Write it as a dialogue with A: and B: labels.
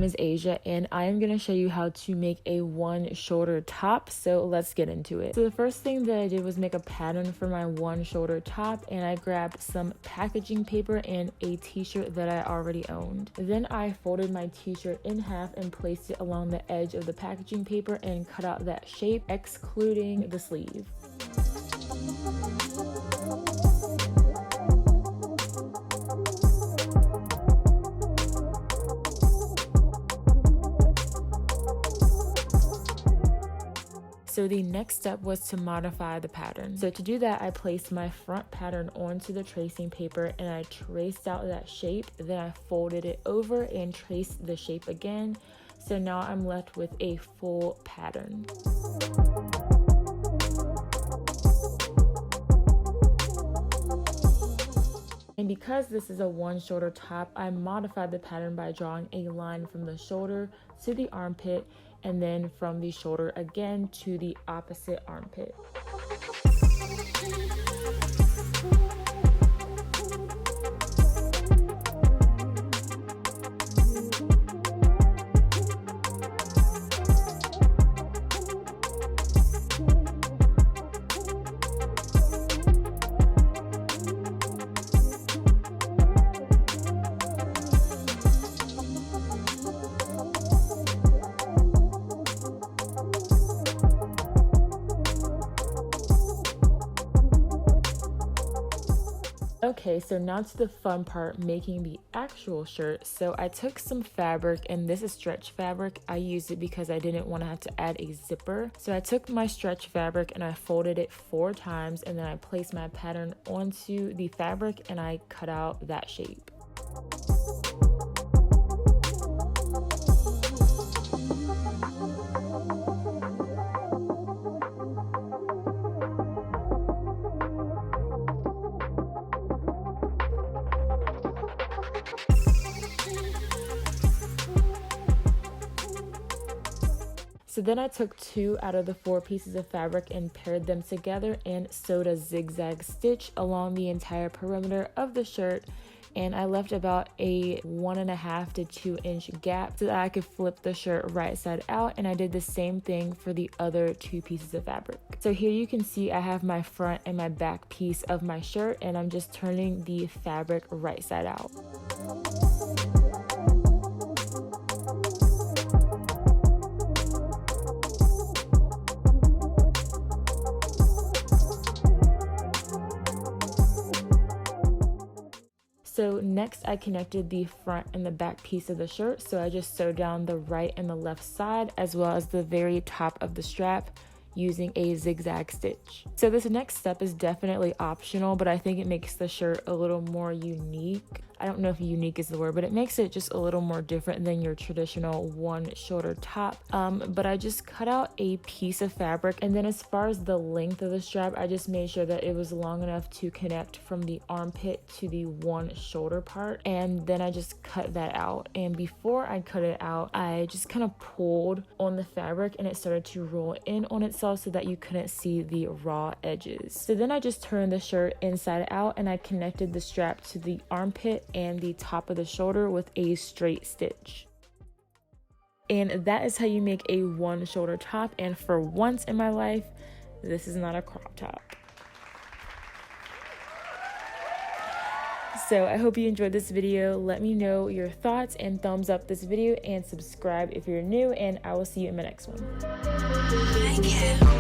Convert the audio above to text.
A: is Asia, and I am going to show you how to make a one shoulder top. So let's get into it. So the first thing that I did was make a pattern for my one shoulder top, and I grabbed some packaging paper and a t-shirt that I already owned. Then I folded my t-shirt in half and placed it along the edge of the packaging paper and cut out that shape, excluding the sleeve. So the next step was to modify the pattern. So to do that, I placed my front pattern onto the tracing paper and I traced out that shape. Then I folded it over and traced the shape again. So now I'm left with a full pattern. And because this is a one shoulder top, I modified the pattern by drawing a line from the shoulder to the armpit and then from the shoulder again to the opposite armpit. Okay, so now to the fun part, making the actual shirt. So I took some fabric, and this is stretch fabric. I used it because I didn't want to have to add a zipper. So I took my stretch fabric and I folded it 4 times, and then I placed my pattern onto the fabric and I cut out that shape. So then I took 2 out of the 4 pieces of fabric and paired them together and sewed a zigzag stitch along the entire perimeter of the shirt, and I left about a 1.5 to 2 inch gap so that I could flip the shirt right side out, and I did the same thing for the other 2 pieces of fabric. So here you can see I have my front and my back piece of my shirt, and I'm just turning the fabric right side out. So next I connected the front and the back piece of the shirt. So I just sewed down the right and the left side as well as the very top of the strap using a zigzag stitch. So this next step is definitely optional, but I think it makes the shirt a little more unique. I don't know if unique is the word, but it makes it just a little more different than your traditional one shoulder top. But I just cut out a piece of fabric, and then as far as the length of the strap, I just made sure that it was long enough to connect from the armpit to the one shoulder part, and then I just cut that out. And before I cut it out, I just kind of pulled on the fabric and it started to roll in on itself so that you couldn't see the raw edges. So then I just turned the shirt inside out and I connected the strap to the armpit and the top of the shoulder with a straight stitch. And that is how you make a one shoulder top, and for once in my life, this is not a crop top. So I hope you enjoyed this video. Let me know your thoughts and thumbs up this video and subscribe if you're new, and I will see you in my next one. HICAP.